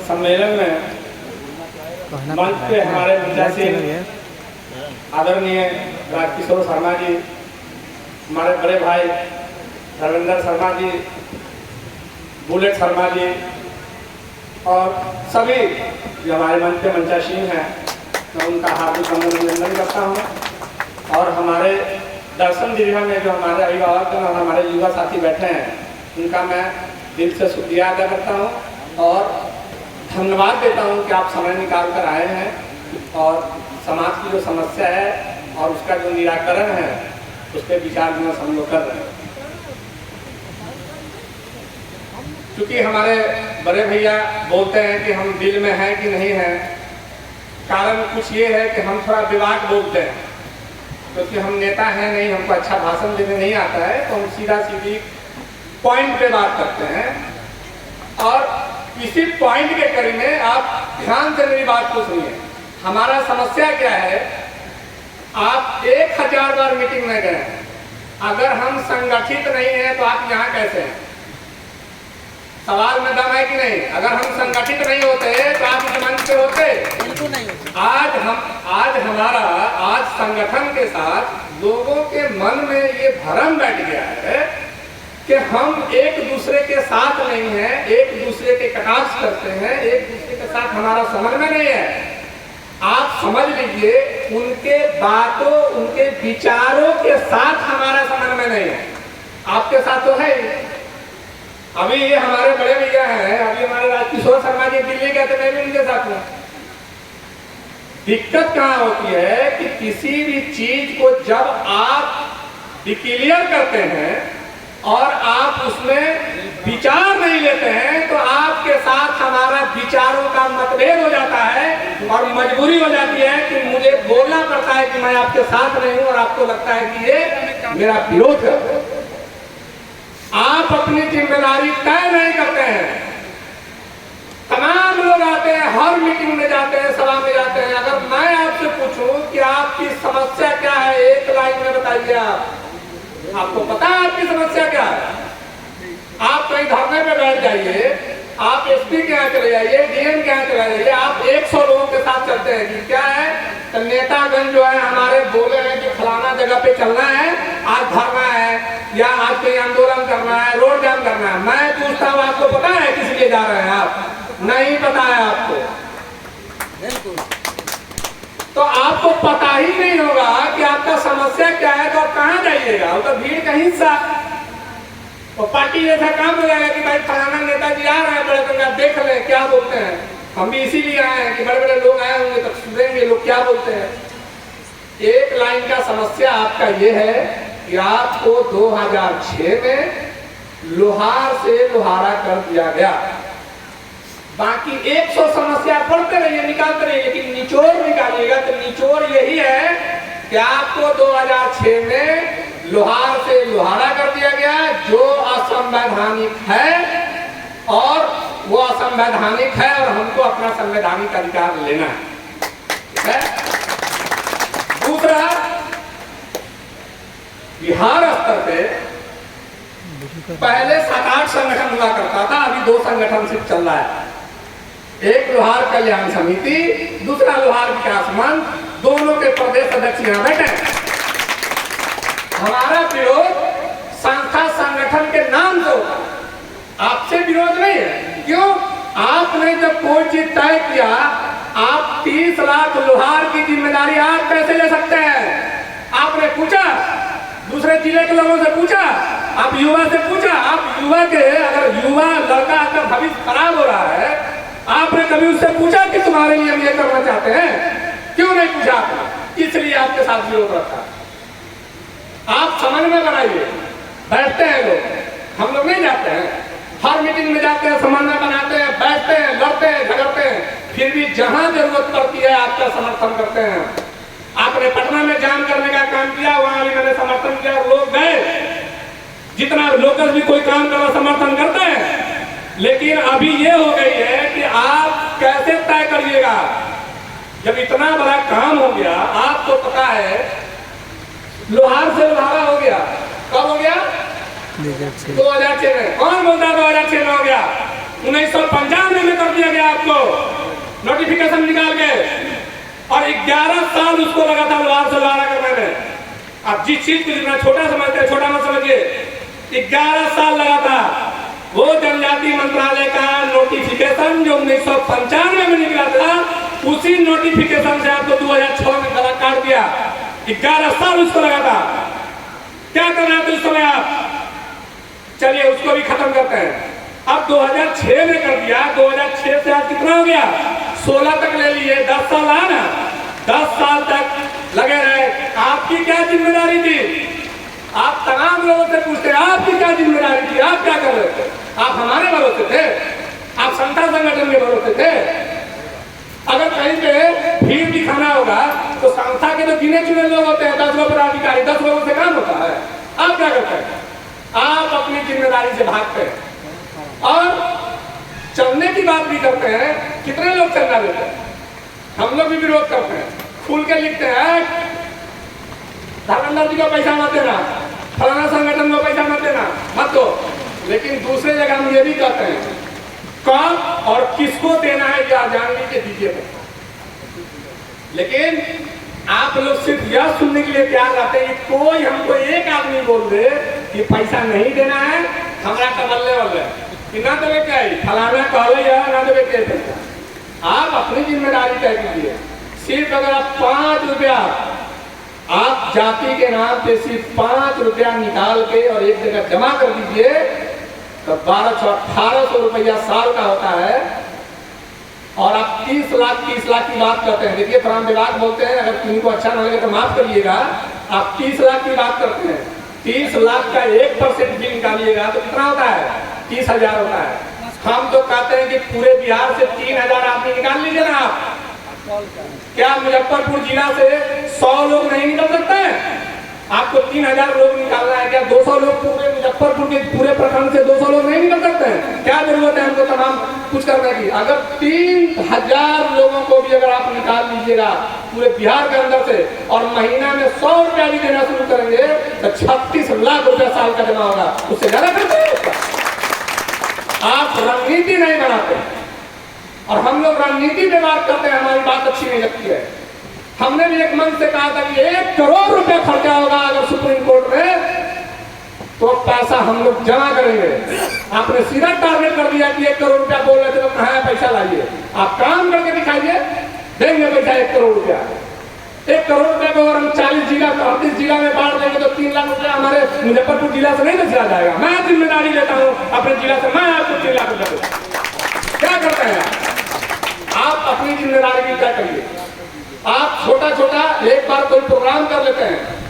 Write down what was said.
सम्मेलन में मंच पे हमारे मंचासी आदरणीय राजकिशोर शर्मा जी, हमारे बड़े भाई रविंदर शर्मा जी, बुलेट शर्मा जी और सभी जो हमारे मंच पे मंचासीन हैं, मैं उनका हार्दिक अभिनंदन करता हूँ। और हमारे दर्शन दीर्घा में जो हमारे अभिभावक और हमारे युवा साथी बैठे हैं, उनका मैं दिल से शुक्रिया अदा करता हूँ और धन्यवाद देता हूँ कि आप समय निकाल कर आए हैं और समाज की जो समस्या है और उसका जो निराकरण है उस पर विचार विमर्श हम लोग कर रहे हैं। क्योंकि हमारे बड़े भैया बोलते हैं कि हम दिल में हैं कि नहीं हैं, कारण कुछ ये है कि हम थोड़ा विवाद बोलते हैं, क्योंकि हम नेता हैं नहीं, हमको अच्छा भाषण देने नहीं आता है, तो हम सीधा सीधी पॉइंट पे बात करते हैं। और इसी पॉइंट के कड़ी में आप ध्यान से मेरी बात को सुनिए। हमारा समस्या क्या है, आप 1000 बार मीटिंग में गए, अगर हम संगठित नहीं हैं तो आप यहाँ कैसे हैं? सवाल में दम है कि नहीं? अगर हम संगठित नहीं होते तो आप इस मंच पे होते? बिल्कुल नहीं। आज संगठन के साथ लोगों के मन में ये भ्रम बैठ गया है कि हम एक दूसरे के साथ नहीं हैं, एक दूसरे के कटाक्ष करते हैं, एक दूसरे के साथ हमारा समन्वय नहीं है। आप समझ लीजिए, उनके बातों, उनके विचारों के साथ हमारा समन्वय नहीं है। आपके साथ तो है। अभी ये हमारे बड़े भैया हैं, अभी हमारे राजकिशोर शर्मा जी दिल्ली गए थे, मैं भी उनके साथ हूँ। दिक्कत कहाँ होती है कि किसी भी चीज को जब आप डिक्लेयर करते हैं और आप उसमें विचार नहीं लेते हैं तो आपके साथ हमारा विचारों का मतभेद हो जाता है और मजबूरी हो जाती है कि मुझे बोलना पड़ता है कि मैं आपके साथ नहीं हूं और आपको लगता है कि ये मेरा विरोध है। आप अपनी जिम्मेदारी तय नहीं करते हैं। तमाम लोग आते हैं, हर मीटिंग में जाते हैं, सभा में जाते हैं। अगर मैं आपसे पूछूं कि आपकी समस्या क्या है, एक लाइन में बताइए। आपको पता है आपकी समस्या क्या है? आप कहीं धरने पे बैठ जाइए, आप एसपी के यहाँ चले जाइए, डीएम के यहाँ चले जाइए, आप 100 लोगों के साथ चलते हैं कि क्या है, तो नेतागण जो है हमारे बोले हैं कि फलाना जगह पे चलना है, आज धरना है या आज कोई आंदोलन करना है, रोड जाम करना है। मैं पूछता हूँ, आपको पता है किस लिए जा रहे हैं? आप नहीं पता है आपको, तो आपको पता ही नहीं होगा कि आपका समस्या क्या है, तो आप कहाँ जाइएगा? वो तो भीड़ का हिस्सा, तो पार्टी जैसा काम हो जाएगा कि भाई फलाना नेताजी आ रहे हैं, बड़े बड़े देख ले क्या बोलते हैं। हम भी इसीलिए आए हैं कि बड़े बड़े लोग आए होंगे तो सुनेंगे लोग क्या बोलते हैं। एक लाइन का समस्या आपका ये है कि आपको 2006 में लोहार से लोहारा कर दिया गया। बाकी 100 समस्या पढ़ते रहिए, निकालते रहिए, लेकिन निचोड़ निकालिएगा तो निचोड़ यही है कि आपको 2006 में लोहार से लोहारा कर दिया गया, जो असंवैधानिक है और वो असंवैधानिक है और हमको अपना संवैधानिक अधिकार लेना है। दूसरा, बिहार स्तर पे पहले 7-8 संगठन हुआ करता था, अभी 2 संगठन सिर्फ चल रहा है। एक लोहार कल्याण समिति, दूसरा लोहार विकास मंच, दोनों के प्रदेश अध्यक्ष यहाँ बैठे हैं। हमारा विरोध संस्था संगठन के नाम से होता है, आपसे विरोध नहीं है। क्यों? आपने जब कोई चीज तय किया, आप 30 लाख लोहार की जिम्मेदारी आप कैसे ले सकते हैं? आपने पूछा, दूसरे जिले के लोगों से पूछा, आप युवा से पूछा। आप युवा के, अगर युवा लड़का का भविष्य खराब हो रहा है, आपने कभी उससे पूछा कि तुम्हारे लिए हम ये करना चाहते हैं? क्यों नहीं पूछा आपने? इसलिए आपके साथ विरोध रखा। आप समन्वय बनाइए। बैठते हैं लोग, हम लोग नहीं जाते हैं, हर मीटिंग में जाते हैं, समन्वय बनाते हैं, बैठते हैं, लड़ते हैं, झगड़ते हैं, फिर भी जहां जरूरत पड़ती है आपका समर्थन करते हैं। आपने पटना में जाम करने का काम किया, वहां भी मैंने समर्थन किया और लोग गए। जितना लोकल भी कोई काम करो समर्थन करते हैं, लेकिन अभी ये हो गई है कि आप कैसे तय करिएगा? जब इतना बड़ा काम हो गया, आपको पता है लोहार से लोहारा हो गया, कब हो गया? 2006 में। कौन बोलता है 2006 में हो गया? 1995 में कर दिया गया दिया आपको नोटिफिकेशन निकाल के, और 11 साल उसको लगा था लोहार से लोहारा करने में। आप जिस चीज को जितना छोटा समझते हैं, छोटा मत समझिए, 11 साल लगा था। वो जनजाति मंत्रालय का नोटिफिकेशन जो 1995 में निकला था, उसी नोटिफिकेशन से आपको 2006 में गला काट दिया। 11 साल उसको लगा था। क्या कर रहे थे उस समय आप? चलिए उसको भी खत्म करते हैं। अब 2006 में कर दिया, 2006 से आज कितना हो गया? 16 तक ले लिए, 10 साल आया ना, 10 साल तक लगे रहे। आपकी क्या जिम्मेदारी थी? आप तमाम लोगों से पूछते हैं आपकी क्या जिम्मेदारी थी, आप क्या कर रहे थे? आप हमारे भरोसे थे, आप संस्था संगठन के भरोसे थे। अगर कहीं पे भीड़ दिखाना होगा तो संस्था के तो गिने चुने लोग होते हैं, 10 लोग पदाधिकारी, 10 लोगों से काम होता है। आप क्या करते हैं? आप अपनी जिम्मेदारी से भागते हैं और चलने की बात भी करते हैं। कितने लोग चलना देते हैं? हम लोग भी विरोध करते हैं, खुल के लिखते हैं धर्मेंद्र जी को पैसा मत देना, फलाना संगठन को पैसा मत देना, मत दो। लेकिन दूसरे जगह हम ये भी कहते हैं कब और किसको देना है यह जान लीजिए, दीजिए। लेकिन आप लोग सिर्फ यह सुनने के लिए तैयार रहते हैं कि कोई हमको एक आदमी बोल दे कि पैसा नहीं देना है, हमारा कमलने वाले कि ना देवे क्या फलाना कहले या ना देवे क्या पैसा। आप अपनी जिम्मेदारी तय कीजिए। सिर्फ अगर आप 5 रुपया आप जाति के नाम पे सिर्फ 5 रुपया निकाल के और एक जगह जमा कर दीजिए तो 1800 रुपया साल का होता है। और आप 30 लाख की बात करते हैं। देखिए श्रम विभाग बोलते हैं, अगर किसी को अच्छा न लगे तो माफ करिएगा, आप 30 लाख की बात करते हैं। 30 लाख का 1% भी निकालिएगा तो कितना होता है? 30,000 होता है। हम तो कहते हैं कि पूरे बिहार से 3,000 आदमी निकाल लीजिए ना आप। क्या मुजफ्फरपुर जिला से 100 लोग नहीं निकल सकते हैं? आपको 3,000 लोग निकालना है। क्या 200 लोग पूरे मुजफ्फरपुर के पूरे प्रखंड से 200 लोग नहीं निकल सकते हैं? क्या जरूरत है हमको तमाम कुछ करने की? अगर 3,000 लोगों को भी अगर आप निकाल लीजिएगा पूरे बिहार के अंदर से और महीना में 100 रुपया भी देना शुरू करेंगे तो 36 लाख रुपया साल का जमा होगा। उससे ज्यादा करते हैं। आप रणनीति नहीं बनाते और हम लोग रणनीति में बात करते हैं, हमारी बात अच्छी नहीं लगती है। हमने भी एक मंच से कहा था कि 1 करोड़ रुपया खर्चा होगा अगर सुप्रीम कोर्ट में, तो पैसा हम लोग जमा करेंगे। आपने सीधा टारगेट कर दिया कि 1 करोड़ रुपया बोल रहे थे तो कहाँ है पैसा लाइए। आप काम करके दिखाइए, देंगे पैसा 1 करोड़ रुपया। 1 करोड़ रुपया को अगर हम 40 जिला 38 जिला में बांट देंगे तो 3 लाख रुपया हमारे मुजफ्फरपुर जिला से नहीं बचा जाएगा। मैं जिम्मेदारी लेता हूँ अपने जिला से, मैं आपको 3 लाख रुपया दूंगा। क्या करते हैं आप अपनी जिम्मेदारी भी तय करिए। आप छोटा छोटा एक बार कोई प्रोग्राम कर लेते हैं,